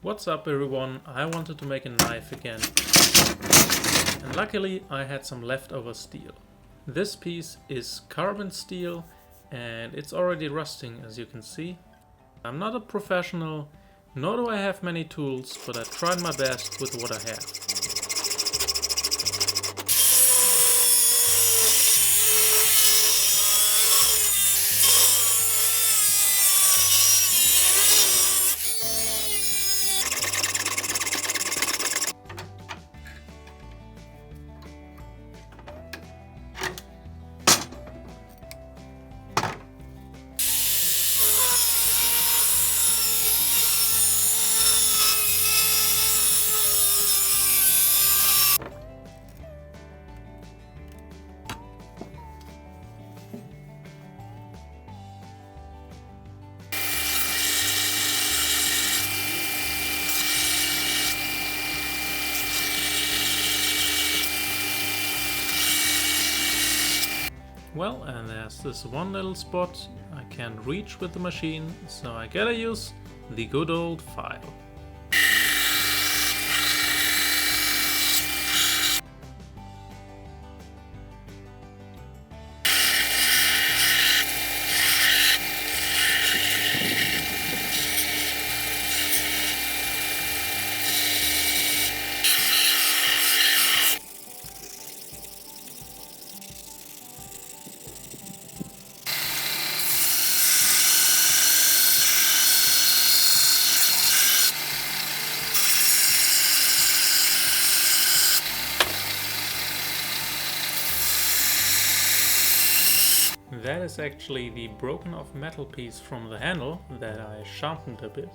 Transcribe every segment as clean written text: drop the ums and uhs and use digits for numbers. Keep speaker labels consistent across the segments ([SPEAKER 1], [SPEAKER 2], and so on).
[SPEAKER 1] What's up everyone, I wanted to make a knife again. And luckily I had some leftover steel. This piece is carbon steel and it's already rusting, as you can see. I'm not a professional, nor do I have many tools, but I tried my best with what I have. Well, and there's this one little spot I can't reach with the machine, so I gotta use the good old file. That is actually the broken off metal piece from the handle that I sharpened a bit.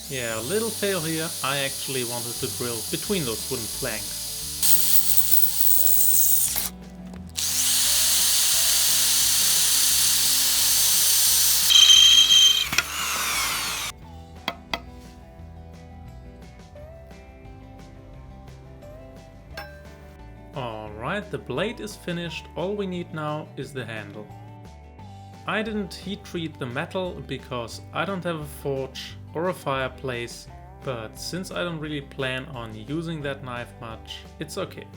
[SPEAKER 1] Yeah, a little fail here, I actually wanted to drill between those wooden planks. Alright, the blade is finished, all we need now is the handle. I didn't heat treat the metal because I don't have a forge or a fireplace, but since I don't really plan on using that knife much, it's okay.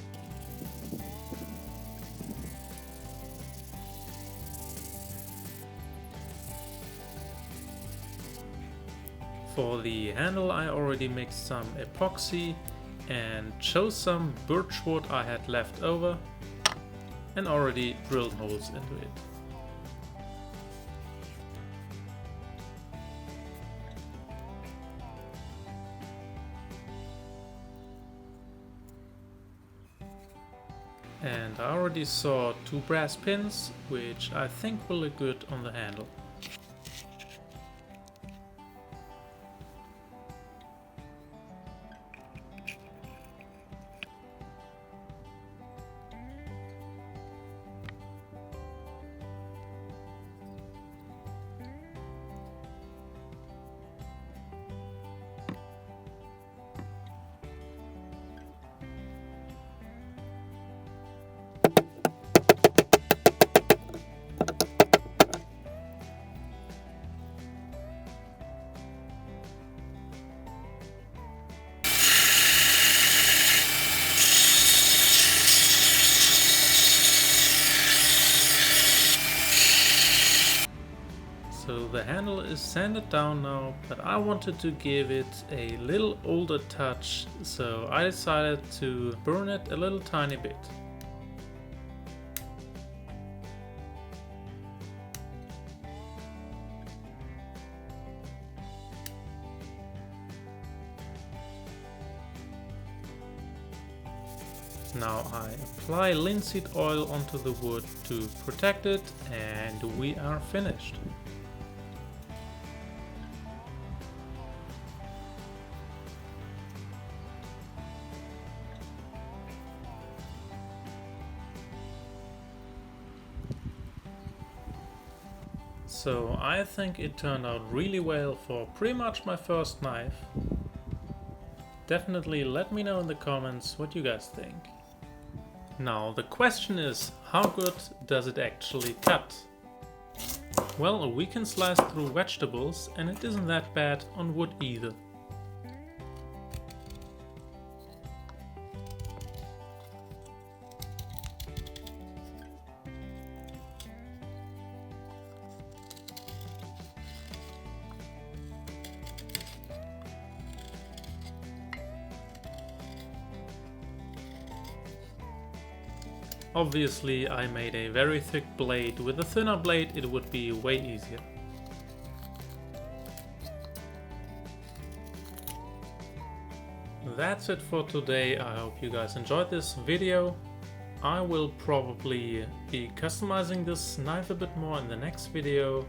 [SPEAKER 1] For the handle I already mixed some epoxy and chose some birchwood I had left over and already drilled holes into it. And I already saw 2 brass pins, which I think will look good on the handle. So the handle is sanded down now, but I wanted to give it a little older touch, so I decided to burn it a little tiny bit. Now I apply linseed oil onto the wood to protect it, and we are finished. So I think it turned out really well for pretty much my first knife. Definitely let me know in the comments what you guys think. Now the question is, how good does it actually cut? Well, we can slice through vegetables and it isn't that bad on wood either. Obviously, I made a very thick blade. With a thinner blade, it would be way easier. That's it for today. I hope you guys enjoyed this video. I will probably be customizing this knife a bit more in the next video.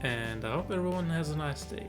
[SPEAKER 1] And I hope everyone has a nice day.